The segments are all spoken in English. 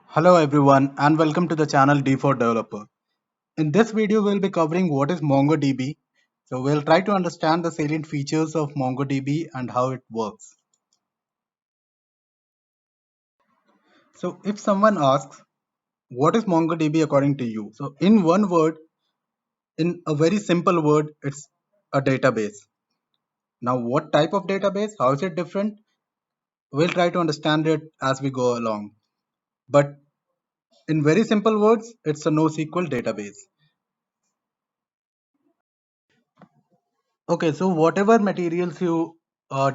Hello everyone and welcome to the channel D for Developer. In this video we'll be covering what is MongoDB. So we'll try to understand the salient features of MongoDB and how it works. So if someone asks what is MongoDB according to you? So in one word, in a very simple word, it's a database. Now what type of database? How is it different? We'll try to understand it as we go along. But in very simple words, it's a NoSQL database. Okay, so whatever materials you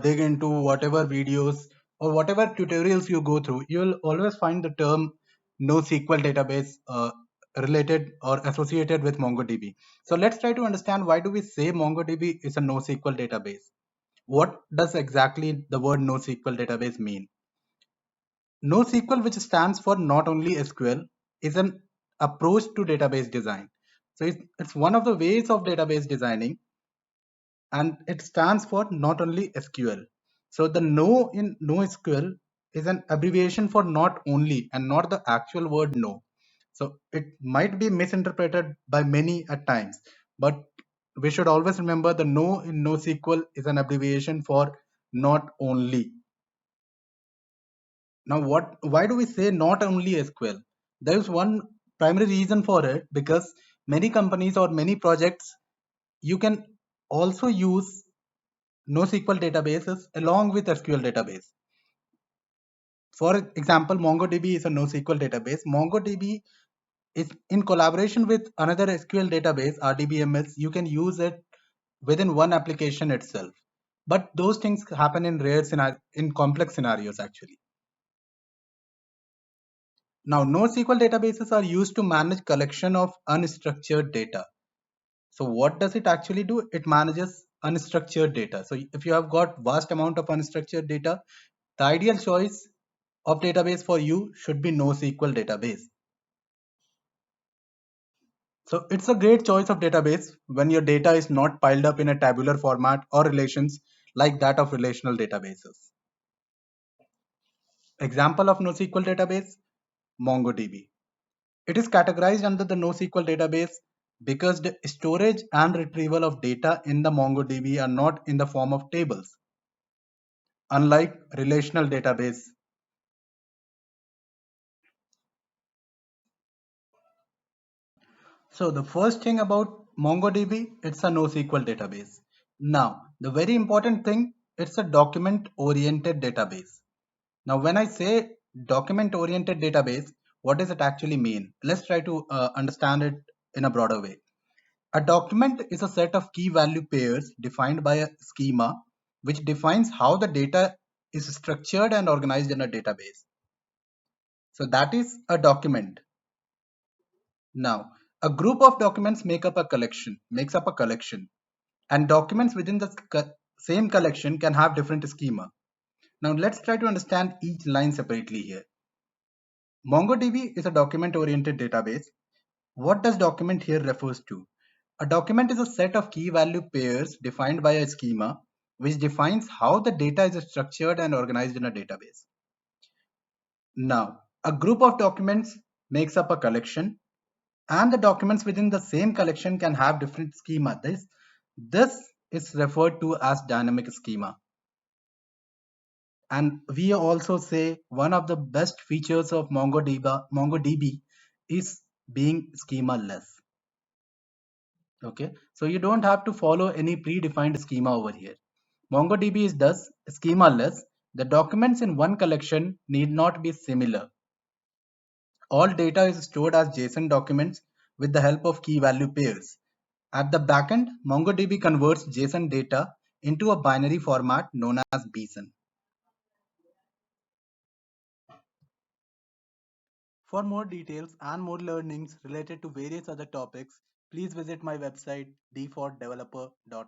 dig into, whatever videos or whatever tutorials you go through, you'll always find the term NoSQL database related or associated with MongoDB. So let's try to understand why do we say MongoDB is a NoSQL database? What does exactly the word NoSQL database mean? NoSQL, which stands for not only SQL, is an approach to database design. So it's one of the ways of database designing, and it stands for not only SQL. So the no in NoSQL is an abbreviation for not only and not the actual word no. So it might be misinterpreted by many at times, but we should always remember the no in NoSQL is an abbreviation for not only. Now why do we say not only SQL? There is one primary reason for it, because many companies or many projects, you can also use NoSQL databases along with SQL database. For example, MongoDB is a NoSQL database. MongoDB is in collaboration with another SQL database, RDBMS. You can use it within one application itself. But those things happen in in complex scenarios actually. Now, NoSQL databases are used to manage collection of unstructured data. So what does it actually do? It manages unstructured data. So if you have got vast amount of unstructured data, the ideal choice of database for you should be NoSQL database. So it's a great choice of database when your data is not piled up in a tabular format or relations like that of relational databases. Example of NoSQL database, MongoDB. It is categorized under the NoSQL database because the storage and retrieval of data in the MongoDB are not in the form of tables, unlike relational database. So the first thing about MongoDB, it's a NoSQL database. Now, the very important thing, it's a document-oriented database. Now, when I say document-oriented database, what does it actually mean? Let's try to understand it in a broader way. A document is a set of key value pairs defined by a schema, which defines how the data is structured and organized in a database. So that is a document. Now, a group of documents makes up a collection, and documents within the same collection can have different schema. Now, let's try to understand each line separately here. MongoDB is a document-oriented database. What does document here refers to? A document is a set of key value pairs defined by a schema, which defines how the data is structured and organized in a database. Now, a group of documents makes up a collection, and the documents within the same collection can have different schema. This is referred to as dynamic schema. And we also say one of the best features of MongoDB is being schema-less. Okay, so you don't have to follow any predefined schema over here. MongoDB is thus schema-less. The documents in one collection need not be similar. All data is stored as JSON documents with the help of key value pairs. At the backend, MongoDB converts JSON data into a binary format known as BSON. For more details and more learnings related to various other topics, please visit my website dfordeveloper.com.